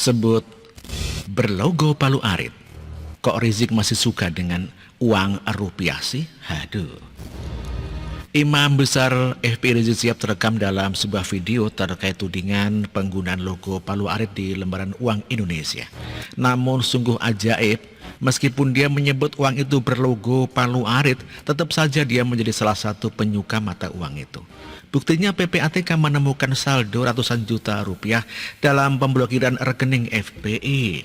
tersebut berlogo Palu Arit. Kok Rizik masih suka dengan uang rupiah sih? Aduh. Imam besar FPI Rizik Syihab terekam dalam sebuah video terkait tudingan penggunaan logo Palu Arit di lembaran uang Indonesia. Namun sungguh ajaib, meskipun dia menyebut uang itu berlogo Palu Arit, tetap saja dia menjadi salah satu penyuka mata uang itu. Buktinya PPATK menemukan saldo ratusan juta rupiah dalam pemblokiran rekening FPI.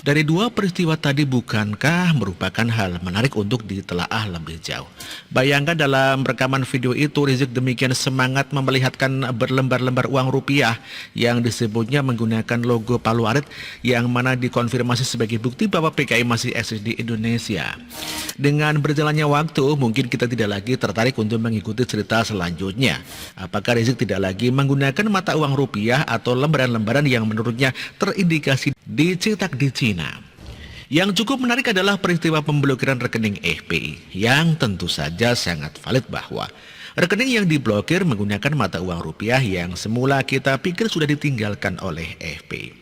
Dari dua peristiwa tadi bukankah merupakan hal menarik untuk ditelaah lebih jauh? Bayangkan dalam rekaman video itu Rizik demikian semangat memperlihatkan berlembar-lembar uang rupiah yang disebutnya menggunakan logo Palu Arit yang mana dikonfirmasi sebagai bukti bahwa PKI masih eksis di Indonesia. Dengan berjalannya waktu mungkin kita tidak lagi tertarik untuk mengikuti cerita selanjutnya. Apakah Rizik tidak lagi menggunakan mata uang rupiah atau lembaran-lembaran yang menurutnya terindikasi dicetak di Cina? Yang cukup menarik adalah peristiwa pemblokiran rekening FPI yang tentu saja sangat valid bahwa rekening yang diblokir menggunakan mata uang rupiah yang semula kita pikir sudah ditinggalkan oleh FPI.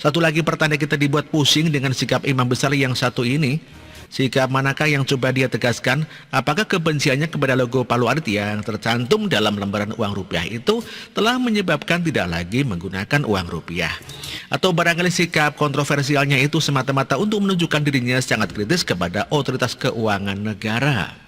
Satu lagi pertanda kita dibuat pusing dengan sikap imam besar yang satu ini. Sikap manakah yang coba dia tegaskan? Apakah kebenciannya kepada logo Palu Arit yang tercantum dalam lembaran uang rupiah itu telah menyebabkan tidak lagi menggunakan uang rupiah? Atau barangkali sikap kontroversialnya itu semata-mata untuk menunjukkan dirinya sangat kritis kepada otoritas keuangan negara?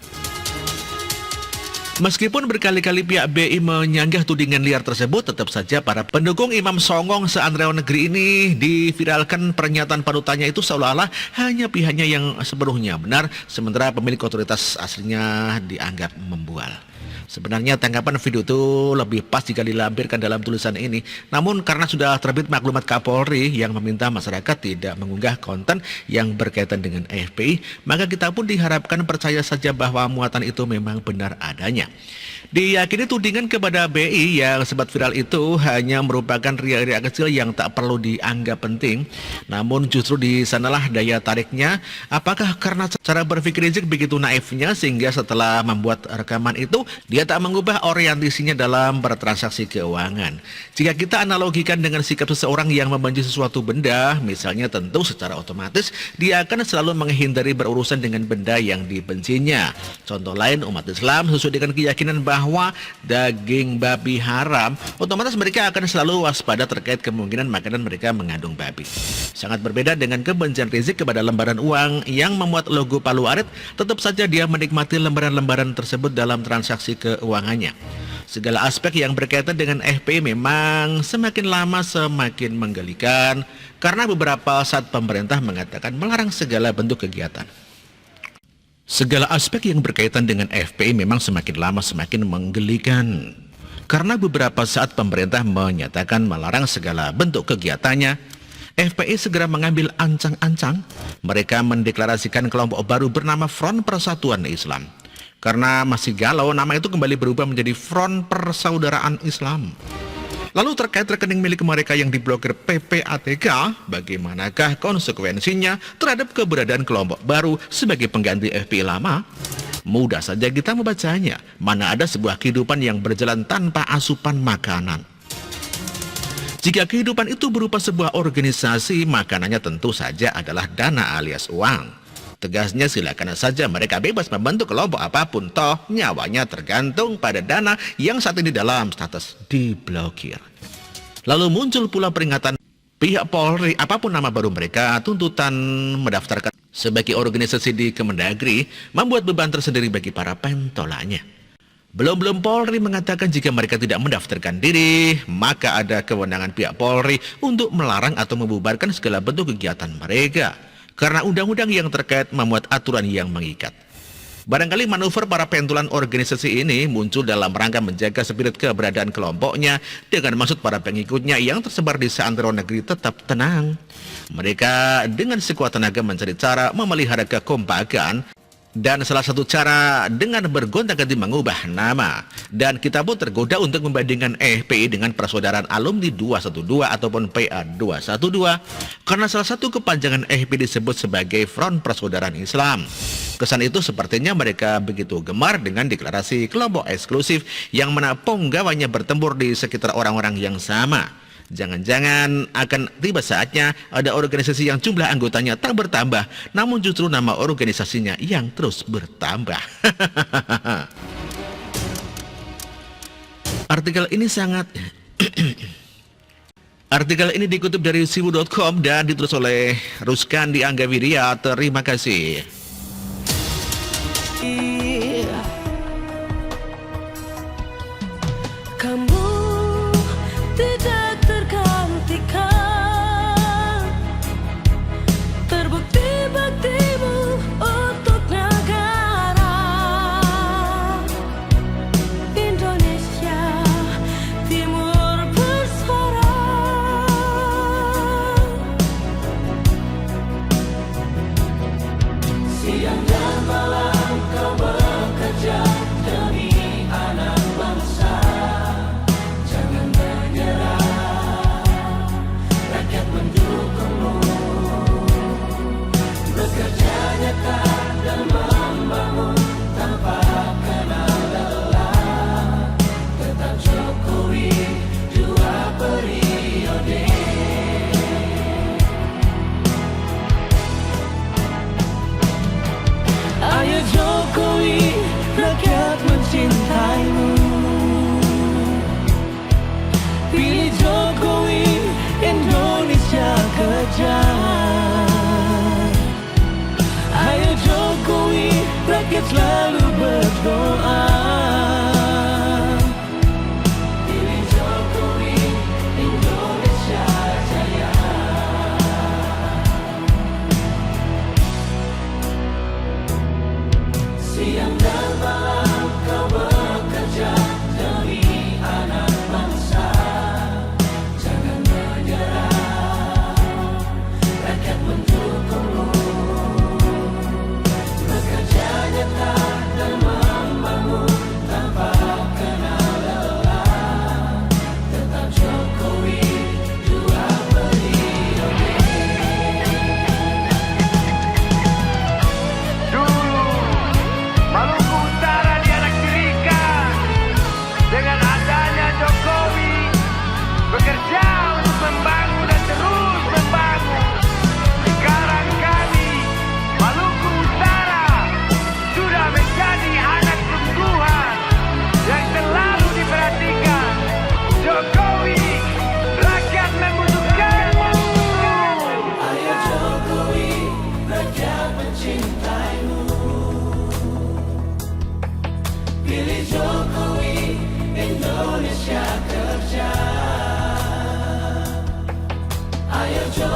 Meskipun berkali-kali pihak BI menyanggah tudingan liar tersebut, tetap saja para pendukung Imam Songong se-Antreon Negeri ini diviralkan pernyataan panutannya itu seolah-olah hanya pihaknya yang sepenuhnya benar, sementara pemilik otoritas aslinya dianggap membual. Sebenarnya tanggapan video itu lebih pas jika dilampirkan dalam tulisan ini. Namun karena sudah terbit maklumat Kapolri yang meminta masyarakat tidak mengunggah konten yang berkaitan dengan FPI, maka kita pun diharapkan percaya saja bahwa muatan itu memang benar adanya. Diyakini tudingan kepada BI yang sempat viral itu hanya merupakan ria-ria kecil yang tak perlu dianggap penting. Namun justru di sanalah daya tariknya. Apakah karena cara berpikir Rizik begitu naifnya sehingga setelah membuat rekaman itu dia tak mengubah orientasinya dalam bertransaksi keuangan? Jika kita analogikan dengan sikap seseorang yang membenci sesuatu benda, misalnya tentu secara otomatis dia akan selalu menghindari berurusan dengan benda yang dibencinya. Contoh lain, umat Islam sesuai dengan keyakinan bahwa daging babi haram, otomatis mereka akan selalu waspada terkait kemungkinan makanan mereka mengandung babi. Sangat berbeda dengan kebencian Rizik kepada lembaran uang yang memuat logo Palu Arit, tetap saja dia menikmati lembaran-lembaran tersebut dalam transaksi keuangannya. Segala aspek yang berkaitan dengan FPI memang semakin lama semakin menggelikan karena beberapa saat pemerintah mengatakan melarang segala bentuk kegiatan. Segala aspek yang berkaitan dengan FPI memang semakin lama semakin menggelikan. Karena beberapa saat pemerintah menyatakan melarang segala bentuk kegiatannya, FPI segera mengambil ancang-ancang. Mereka mendeklarasikan kelompok baru bernama Front Persatuan Islam. Karena masih galau, nama itu kembali berubah menjadi Front Persaudaraan Islam. Lalu terkait rekening milik mereka yang diblokir PPATK, bagaimanakah konsekuensinya terhadap keberadaan kelompok baru sebagai pengganti FPI lama? Mudah saja kita membacanya. Mana ada sebuah kehidupan yang berjalan tanpa asupan makanan. Jika kehidupan itu berupa sebuah organisasi, makanannya tentu saja adalah dana alias uang. Tegasnya silakan saja mereka bebas membentuk kelompok apapun, toh nyawanya tergantung pada dana yang saat ini dalam status diblokir. Lalu muncul pula peringatan pihak Polri, apapun nama baru mereka, tuntutan mendaftarkan sebagai organisasi di Kemendagri membuat beban tersendiri bagi para pentolanya. Belum-belum Polri mengatakan jika mereka tidak mendaftarkan diri, maka ada kewenangan pihak Polri untuk melarang atau membubarkan segala bentuk kegiatan mereka. Karena undang-undang yang terkait memuat aturan yang mengikat. Barangkali manuver para pentulan organisasi ini muncul dalam rangka menjaga spirit keberadaan kelompoknya dengan maksud para pengikutnya yang tersebar di seantero negeri tetap tenang. Mereka dengan sekuat tenaga mencari cara memelihara kekompakan dan salah satu cara dengan bergonta-ganti mengubah nama. Dan kita pun tergoda untuk membandingkan FPI dengan Persaudaraan Alumni 212 ataupun PA 212 karena salah satu kepanjangan FPI disebut sebagai Front Persaudaraan Islam. Kesan itu sepertinya mereka begitu gemar dengan deklarasi kelompok eksklusif yang mana penggawanya bertempur di sekitar orang-orang yang sama. Jangan-jangan akan tiba saatnya ada organisasi yang jumlah anggotanya tak bertambah, namun justru nama organisasinya yang terus bertambah. Artikel ini Artikel ini dikutip dari sibu.com dan ditulis oleh Ruskandi Anggawiria. Terima kasih. Kamu tidak tergantikan, terbukti baktimu untuk negara Indonesia Timur bersuara. Siang dan malam kau bekerja demi anak bangsa. Jangan menyerah, rakyat mendukungmu. Bekerja nyata dan membangun tanpa kenal lelah. Tetap Jokowi 2 periode. Ayo Jokowi, rakyat mencintaimu. Pilih Jokowi, Indonesia kejar. Ayo Jokowi, rakyat selalu berdoa. Pilih Jokowi, Indonesia jaya. Siang dan malam kau bekerja demi anak bangsa. Jangan menyerah, rakyat mendukungmu. Bekerja nyata dan membangun tanpa kenal lelah. Tetap Jokowi 2 periode. Dulu Maluku Utara dianaktirikan. Dengan adanya Jokowi bekerja untuk membangun dan terus membangun. Sekarang kami Maluku Utara sudah menjadi anak sungguhan yang selalu diperhatikan. Jokowi, rakyat membutuhkanmu. Ayo Jokowi, rakyat mencintaimu. Pilih Jokowi, Indonesia kerja. Ayo Jokowi.